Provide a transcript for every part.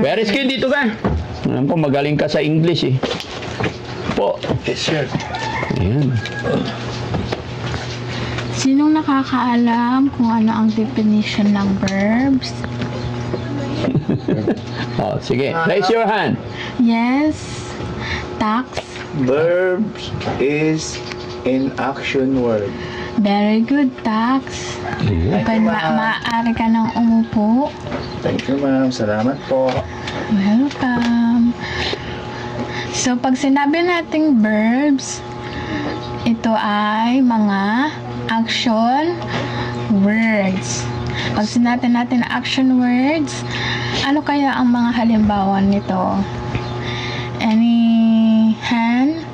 Very good, dito ka. Alam ko, magaling ka sa English eh. Po. Yes, sir. Ayan. Sinong nakakaalam kung ano ang definition ng verbs? Oh, sige. Raise your hand. Yes. Tax. Verbs is in action word. Very good, Tax. Pwede maaari ka nang umupo. Thank you, ma'am. Salamat po. Welcome. So, pag sinabi nating verbs, ito ay mga action words. Pag sinabi natin action words, ano kaya ang mga halimbawa nito? Any hand?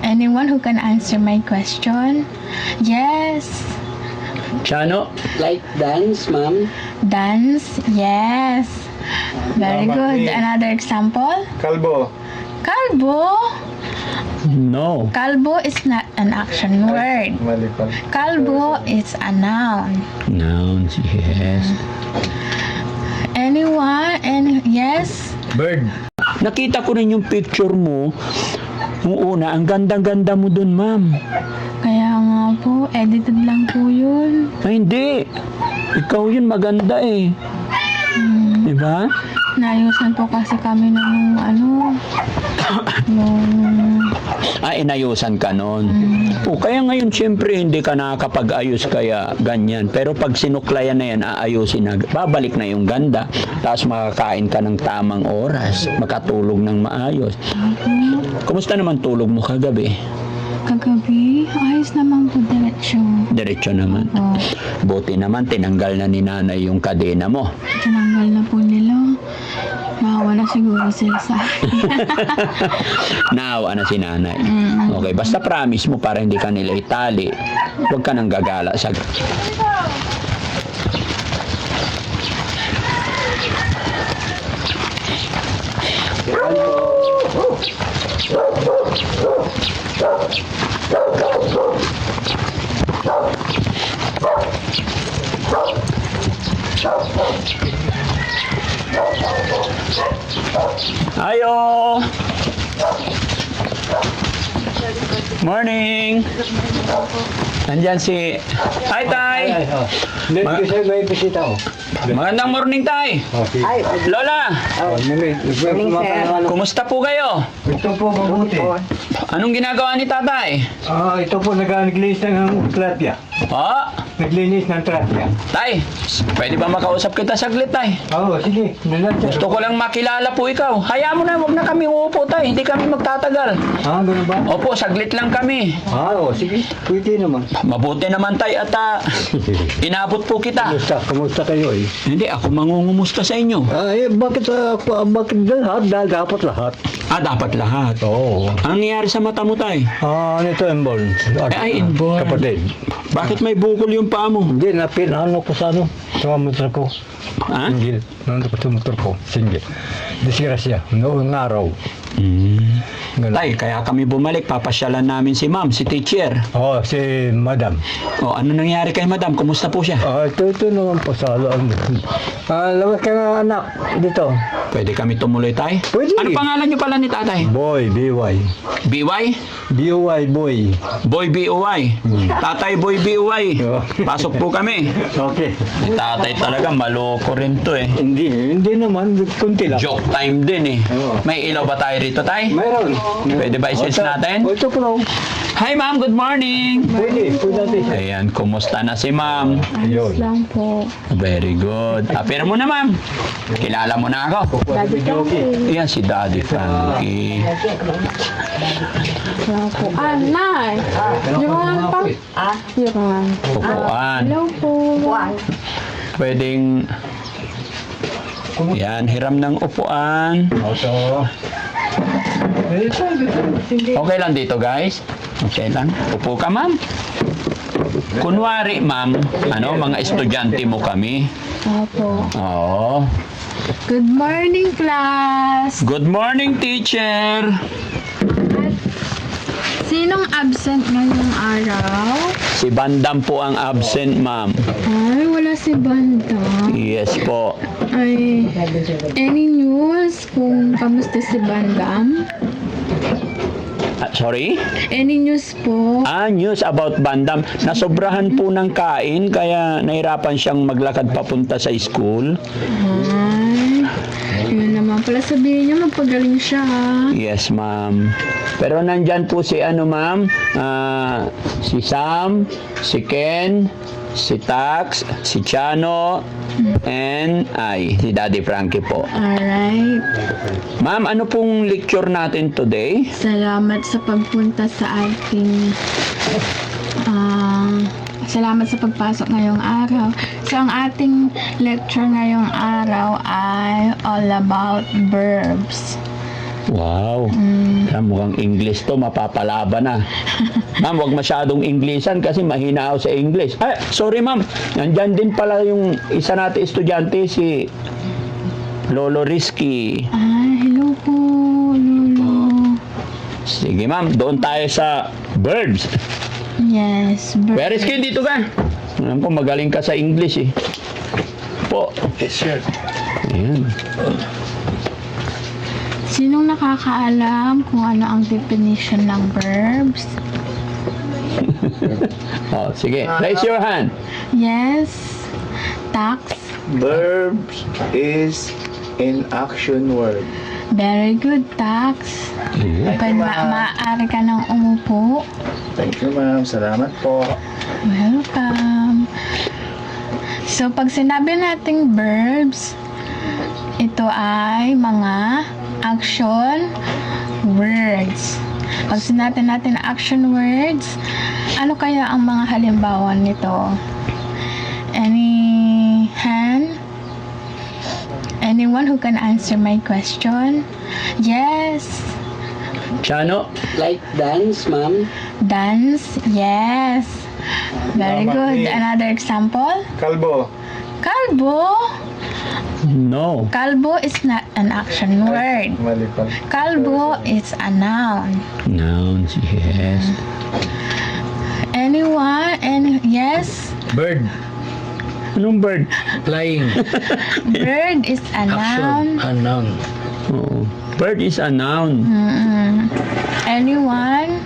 Anyone who can answer my question? Yes. Chano? Like dance, ma'am. Dance? Yes. Very good. Another example? Kalbo. Kalbo? No. Kalbo is not an action word. Mali pa. Kalbo is a noun. Nouns, yes. Anyone? Yes? Bird. Nakita ko rin yung picture mo. Yung una, ang ganda-ganda mo dun, ma'am. Kaya nga po, edited lang po yun. Ay, hindi. Ikaw yun maganda eh. Diba? Naayusan po kasi kami nung Inayusan ka nun. O, kaya ngayon, siyempre, hindi ka nakakapag-ayos kaya ganyan. Pero pag sinuklayan na yan, aayusin na, babalik na yung ganda. Tapos makakain ka ng tamang oras. Makatulog ng maayos. Kumusta naman tulog mo kagabi? Kagabi, ayos naman po, diretsyo. Diretso naman. Oh, Buti naman, tinanggal na ni nanay yung kadena mo. tinanggal na po nila. Nawala siguro sila sa Naawa na si nanay. Okay, basta promise mo para hindi ka nila itali. Huwag ka nang gagala sa... Ayo! Morning! Nandyan si... Hi, Tay! May bisita ko. Magandang morning, Tay! Ay, Lola! Kumusta po kayo? ito po mabuti. Anong ginagawa ni Tatay? Ito po naglinis ng trapya. Oh, Naglinis ng trapya. Tay, pwede ba makausap kita saglit, Tay? Oo, sige. Gusto ko lang makilala po ikaw. Hayaan mo na, huwag na kami uupo, Tay. Hindi kami magtatagal. Ganun ba? Opo, saglit lang kami. Oo, sige. Pwede naman. Mabuti naman, Tay, at inabot po kita. Kamusta kayo eh? Hindi, ako mangungumusta sa inyo. Bakit lahat? Dahil dapat lahat. Dapat lahat. Oo. Anong nangyari sa mata mo, Tay? Ito inborn. Ay, inborn. Kapatid. Bakit may bukol yung paa mo? Hindi, napinano ko sa sa motor ko. Ha? Single. Nandun ko sa motor ko. Single. Disgrasya. Noong araw. Ganun. Tay, kaya kami bumalik. Papasyalan namin si ma'am, si teacher. Oo, si madam. Ano nangyari kay madam? Kumusta po siya? Ito naman po sa alam. Labas ka nga anak dito. Pwede kami tumuloy, Tay? Pwede. Ano pangalan niyo pala ni tatay? Boy, B-Y. BY? B-O-Y, boy. Boy BOY. Tatay Boy BOY. Oo. Pasok po kami. Okay. Si tatay talaga maloko rin to eh. Hindi naman. Kunti lang. Joke time din eh. Oo. May ilaw ba tayo rito, Tay? Mayroon. Pwede ba i-sense natin? Ito po lang. Hi ma'am, good morning. Pwede natin. Ayan, kumusta na si ma'am? ayos lang po. Very good. Pero mo na ma'am. Kilala mo na ako. Daddy Frankie. Ayan si Daddy Frankie. Hello po. Nay! Yuruan pa? Yuruan. Upuan. Hello po. Pwedeng... Yan, hiram ng upuan. Ito. Okay lang dito, guys. Okay lang. Upo ka, ma'am. Kunwari, ma'am, mga estudyante mo kami. Opo. Oo. Good morning, class! Good morning, teacher. Sinong absent ngayong araw? Si Bandam po ang absent, ma'am. Ay, wala si Banda. Yes po. Ay, any news kung kamusta si Bandam? Sorry? Any news po? News about Bandam. Nasobrahan po ng kain kaya nahirapan siyang maglakad papunta sa school. Ay, yun naman pala sabihin niya magpagaling siya ha. Yes, ma'am. Pero nandyan po si ma'am, si Sam, si Ken, si Tax, si Chano, and si Daddy Frankie po. Alright. Ma'am, ano pong lecture natin today? Salamat sa pagpunta sa ating salamat sa pagpasok ngayong araw. So, ang ating lecture ngayong araw ay all about verbs. Wow. Mukhang English to, mapapalaban na. Ma'am, wag masyadong Englishan kasi mahina ako sa English. Sorry ma'am. Nandyan din pala yung isa natin estudyante, si Lolo Rizky. Hello po, Lolo. Sige ma'am, doon tayo sa verbs. Yes, verbs. Where is Ken? Dito ka. Alam ko, magaling ka sa English eh. Po. Yes, sir. Ayan. Sinong nakakaalam kung ano ang definition ng verbs? Sige. Raise your hand. Yes, Tax. Verbs is in action word. Very good, Tax. Maaari ka nang umupo. Thank you, ma'am. Salamat po. Welcome. So, pag sinabi nating verbs, ito ay mga action words. Pag sinabi natin action words, ano kaya ang mga halimbawa nito? Any hand? Anyone who can answer my question? Yes. Chano. Like dance, ma'am. Dance? Yes. Very Tama, good. eh. Another example? Kalbo. Kalbo? No. Kalbo is not an action word. Mali pa. Kalbo is a noun. Nouns, yes. Anyone? Bird. Yes? Anong bird? Flying. Bird is a noun. Action. A noun. Oo. Bird is a noun. Anyone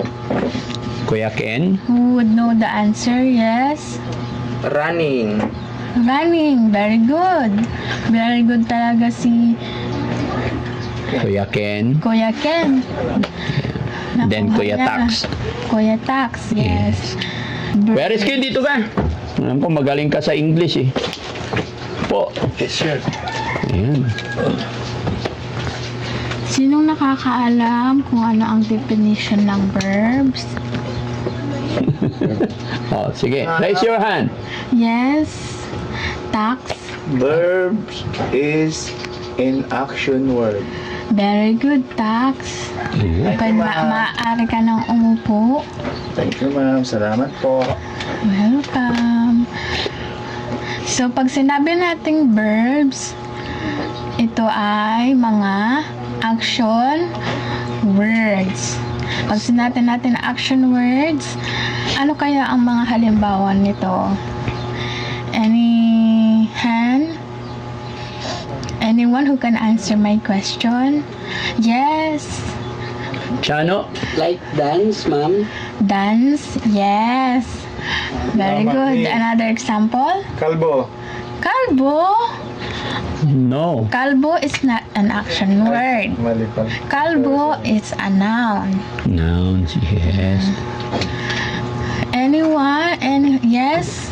Kuya Ken? who would know the answer? Yes? Running. Running. Very good. Very good talaga si Kuya Ken. Kuya Ken. Then Kuya Nakuha niya. Tax. Kuya Tax, yes. Where is Ken? Dito ka. Alam ko, magaling ka sa English eh. Po. Yes, sir. Ayan. Sinong nakakaalam kung ano ang definition ng verbs? Sige. Raise your hand. Yes. Tax. Verbs is in action word. Very good, Tax. Maaari ka nang umupo. Thank you, ma'am. Salamat po. Welcome. So, pag sinabi nating verbs, ito ay mga action words. Pag sinabi natin action words, ano kaya ang mga halimbawa nito? Any hand? Anyone who can answer my question? Yes. Chano? Like dance, ma'am. Dance? Yes. Very Tama, good. eh. Another example? Kalbo. Kalbo? No. Kalbo is not an action word. Mali pa. Kalbo is a noun. Nouns, yes. Anyone? Bird. Yes?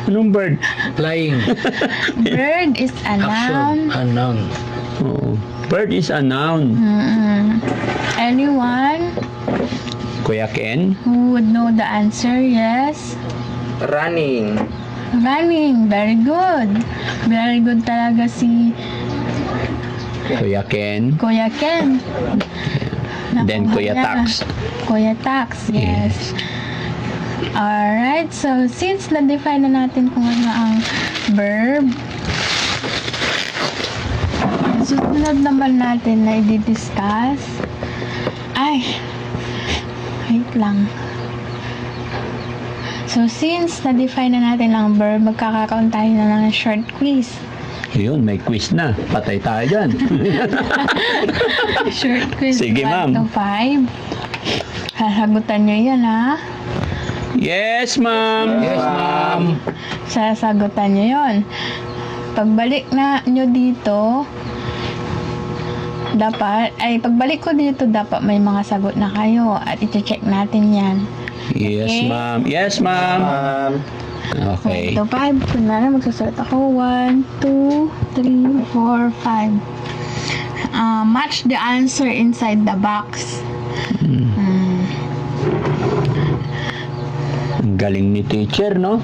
Anong bird? Flying. Bird is a Action. noun. A noun. Oo. Bird is a noun. Anyone Kuya Ken? who would know the answer? Yes? Running. Running. Very good. Very good talaga si Kuya Ken? Kuya Ken. Then Nakuha Kuya niya. Tax. Kuya Tax, yes. Alright, so since na-define na natin kung ano ang verb, susunod naman natin na i-discuss. Wait lang. So since na-define na natin ang verb, magkakaroon tayo na ng short quiz. Yun, may quiz na. Patay tayo dyan. Short quiz. Sige, 1 ma'am. to 5. Sasagutan nyo yan, ha? Yes, ma'am. Yes, ma'am. Sasagutan nyo yon. Pagbalik na nyo dito, pagbalik ko dito, dapat may mga sagot na kayo at iti-check natin yan. Yes, Okay. ma'am. Yes, ma'am. Okay. Ito, 5. Kunwari, magsusulat ako. 1, 2, 3, 4, 5. Match the answer inside the box. Ang galing ni teacher, no?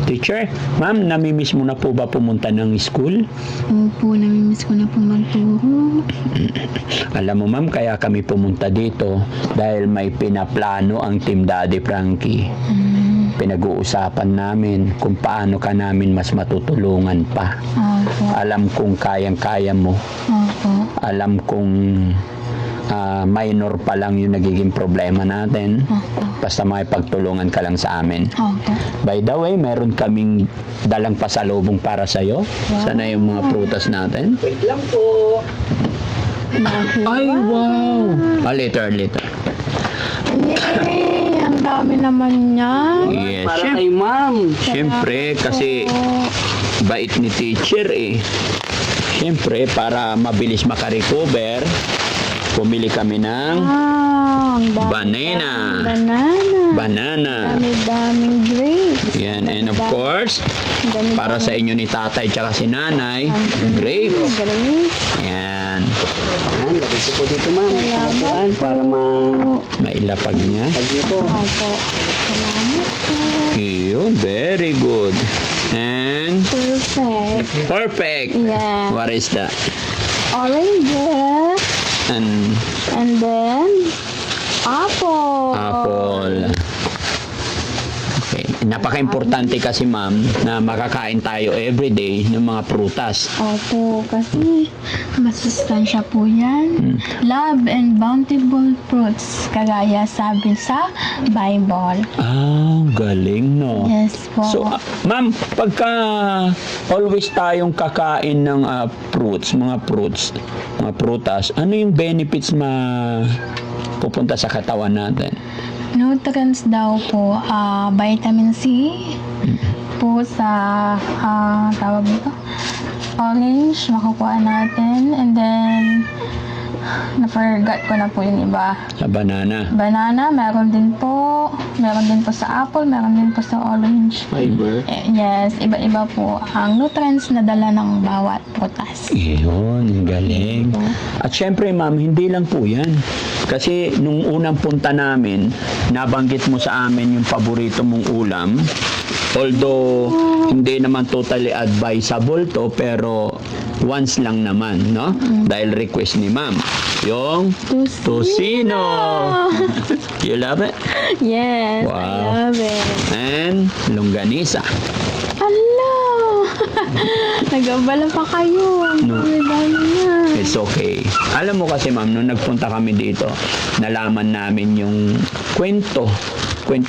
Teacher, ma'am, namimiss mo na po ba pumunta ng school? Opo, namimiss ko na po magturo. Alam mo, ma'am, kaya kami pumunta dito dahil may pinaplano ang Team Daddy Frankie. Pinag-uusapan namin kung paano ka namin mas matutulungan pa. Opo. Alam kong kayang-kaya mo. Opo. Alam kong minor pa lang yung nagiging problema natin. Opo. Basta makipagtulungan ka lang sa amin. Opo. By the way, meron kaming dalang pasalubong para sa'yo. Sana yung mga prutas natin. Wait lang po. Ay, wow! Later. Yay! Ang dami naman niya. Yes, Para kay ma'am. Siyempre, kasi bait ni teacher eh. Siyempre, para mabilis makarecover, pumili kami ng Ang dami. banana. Dami-daming grapes. Yan, and of course, Dami-daming para sa inyo ni tatay tsaka si nanay, grapes. grapes. Yan, Yan, lagay ko po dito ma'am. Yan, para mailapag niya. niyo po. Opo. Salamat po. Yun, very good. And, Perfect. perfect. Yeah. What is that? Oranges. And And then, apple. apple. Okay. Napaka-importante kasi ma'am na makakain tayo everyday ng mga prutas. Opo, kasi masustansya po yan. Love and bountiful fruits, kagaya sabi sa Bible. Galing, no? Yes po. So, ma'am, pagka always tayong kakain ng fruits, mga prutas, ano yung benefits pupunta sa katawan natin? Nutrients daw po, vitamin C po sa tawag dito, orange, makukuha natin. And then, na-forgot ko na po yung iba. Sa banana. Banana, meron din po sa apple, meron din po sa orange. Fiber. Yes, iba-iba po ang nutrients na dala ng bawat prutas. Iyon, ang galing. At syempre, ma'am, hindi lang po yan. Kasi nung unang punta namin, nabanggit mo sa amin yung paborito mong ulam. Although, hindi naman totally advisable to, pero once lang naman, no? Dahil request ni ma'am. Yung tocino. You love it? Yes, Wow. I love it. And longganisa. Hello! Nagabala pa kayo. Ang No. dami na. It's okay. Alam mo kasi ma'am, nung nagpunta kami dito, nalaman namin yung kwento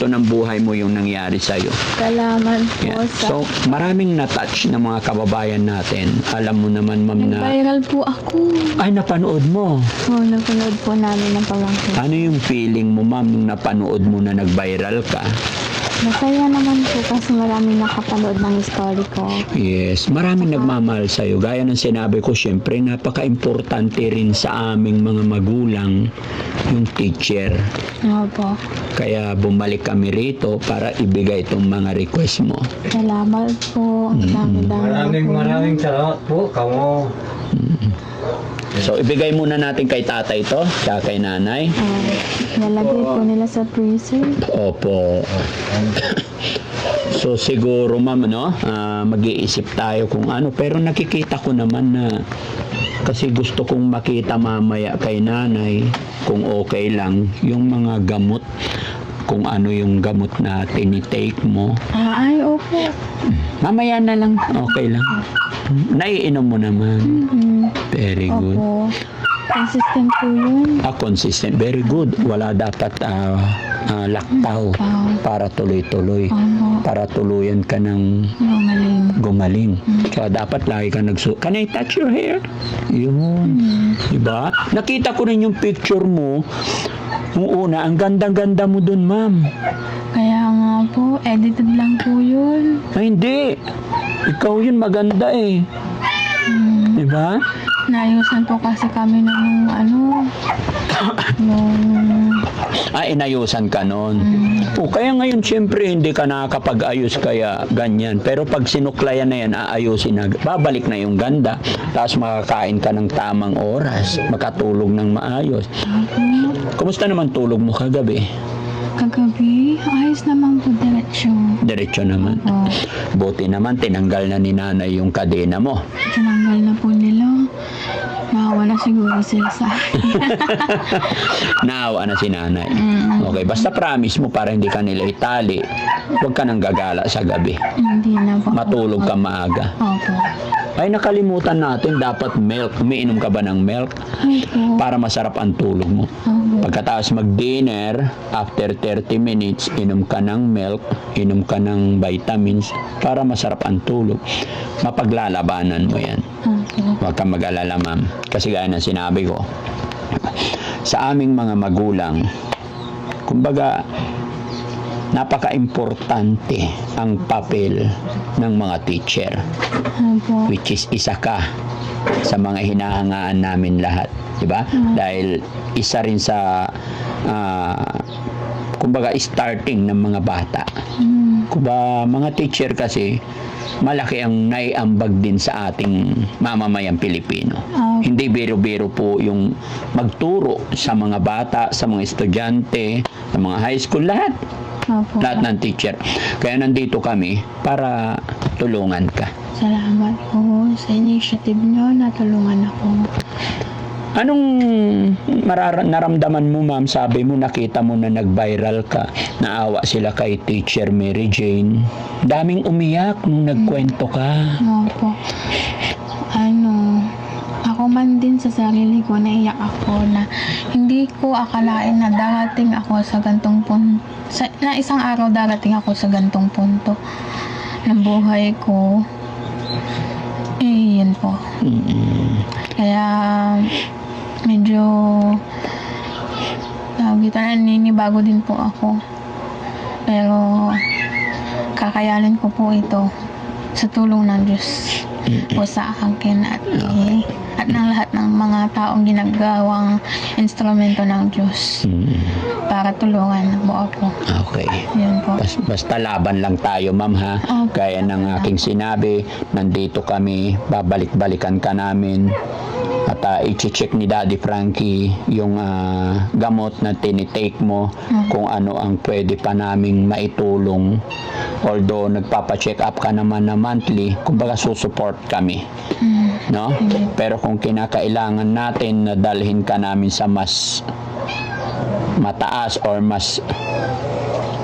ng buhay mo yung nangyari sa'yo. Salamat po Yeah. sa... So, maraming na-touch ng mga kababayan natin. Alam mo naman, ma'am, na... Nag-viral po ako. Ay, napanood mo. Napanood po namin ng pamangkin. Ano yung feeling mo, ma'am, nung napanood mo na nag-viral ka? Masaya naman po kasi maraming nakapanood ng story ko. Yes, maraming nagmamahal sa'yo. Gaya ng sinabi ko, syempre, napaka-importante rin sa aming mga magulang yung teacher. Opo. Kaya bumalik kami rito para ibigay itong mga request mo. Salamat po. Dami-dami po. Maraming salamat po, kamo. So, ibigay muna natin kay tatay ito, tsaka kay nanay. Nalagay po nila sa freezer. Opo. So, siguro, ma'am, no? Mag-iisip tayo kung ano. Pero nakikita ko naman na kasi gusto kong makita mamaya kay nanay kung okay lang yung mga gamot, kung ano yung gamot na tinitake mo. Ay, opo. Mamaya na lang, okay lang. Naiinom mo naman. Very good. Opo. Consistent po yun. Consistent. Very good. Wala dapat laktaw para tuloy-tuloy. Opo. Para tuluyan ka ng Magaling. gumaling. So, dapat lagi ka Can I touch your hair? Yun. Diba? Nakita ko rin yung picture mo. Nung una, ang ganda-ganda mo dun, ma'am. Kaya nga po, edited lang po yun. Ay, hindi. Ikaw yun, maganda eh. Diba? Naayusan po kasi kami ng Inayusan ka nun. Kaya ngayon, syempre, hindi ka nakakapag-ayos kaya ganyan. Pero pag sinuklayan na yan, aayusin na. Babalik na yung ganda. Tapos makakain ka ng tamang oras. Makatulog ng maayos. Kumusta naman tulog mo kagabi? Kagabi, ayos naman po diretsyo. Diretso naman. Buti naman, tinanggal na ni nanay yung kadena mo. Tinanggal na po nila. Naawa na siguro sila sa akin. Naawa na si nanay. Okay, basta promise mo para hindi ka nila itali. Huwag ka nang gagala sa gabi. Hindi na po. Matulog ka maaga. Opo. Ay, nakalimutan natin, dapat milk. Umiinom ka ba ng milk? Opo. Para masarap ang tulog mo. Opo. Pagkatapos mag-dinner, after 30 minutes, inom ka ng milk, inom ka ng vitamins, para masarap ang tulog. Mapaglalabanan mo yan. Opo. Huwag kang mag-alala, ma'am. Kasi gaya ng sinabi ko, sa aming mga magulang, kumbaga, napaka-importante ang papel ng mga teacher, Opo. which is isa ka sa mga hinahangaan namin lahat, di ba? Dahil isa rin sa kumbaga starting ng mga bata. Kumbaga mga teacher kasi malaki ang naiambag din sa ating mamamayang Pilipino. Hindi biro-biro po yung magturo sa mga bata, sa mga estudyante, sa mga high school, lahat. Opo. Lahat ng teacher. Kaya nandito kami para tulungan ka. Salamat po sa initiative nyo. Natulungan ako. Anong naramdaman mo, ma'am? Sabi mo, nakita mo na nag-viral ka. Naawa sila kay Teacher Mary Jane. Daming umiyak nung nagkwento ka. Opo. Ako man din sa sarili ko, naiyak ako na hindi ko akalain na darating ako sa gantong punto. Na isang araw darating ako sa gantong punto ng buhay ko. Yun po. Kaya medyo naninibago din po ako. Pero kakayanin ko po ito sa tulong ng Diyos po sa akin at ng lahat ng mga taong ginagawang instrumento ng Diyos para tulungan po ako. Okay. Yun po. Basta laban lang tayo, ma'am, ha? Opo. Gaya ng aking sinabi, nandito kami, babalik-balikan ka namin. At i-check ni Daddy Frankie yung gamot na tinitake mo, kung ano ang pwede pa naming maitulong. Although nagpapa-check up ka naman na monthly, kumbaga susupport kami. No? Pero kung kinakailangan natin na dalhin ka namin sa mas mataas or mas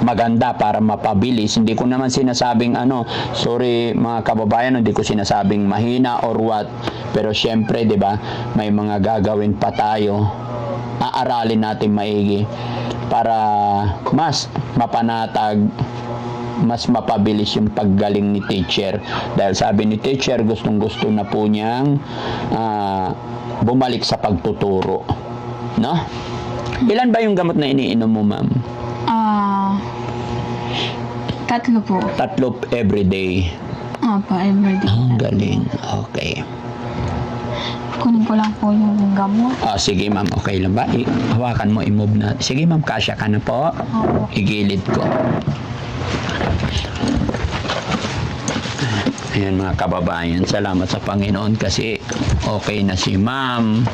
maganda para mapabilis, hindi ko naman sinasabing sorry mga kababayan, hindi ko sinasabing mahina or what, pero syempre, di ba, may mga gagawin pa tayo, aaralin natin maigi para mas mapanatag, mas mapabilis yung paggaling ni teacher. Dahil sabi ni teacher, gustong-gusto na po niyang bumalik sa pagtuturo. No? Ilan ba yung gamot na iniinom mo, ma'am? 3 po. 3 everyday. Opo, everyday. Ang galing. Okay. Kunin ko lang po yung gamot. Sige, ma'am. Okay lang ba? Hawakan mo, i-move na. Sige, ma'am. Kasya ka na po. Opo. Igilid ko. Ayan mga kababayan, salamat sa Panginoon kasi okay na si ma'am.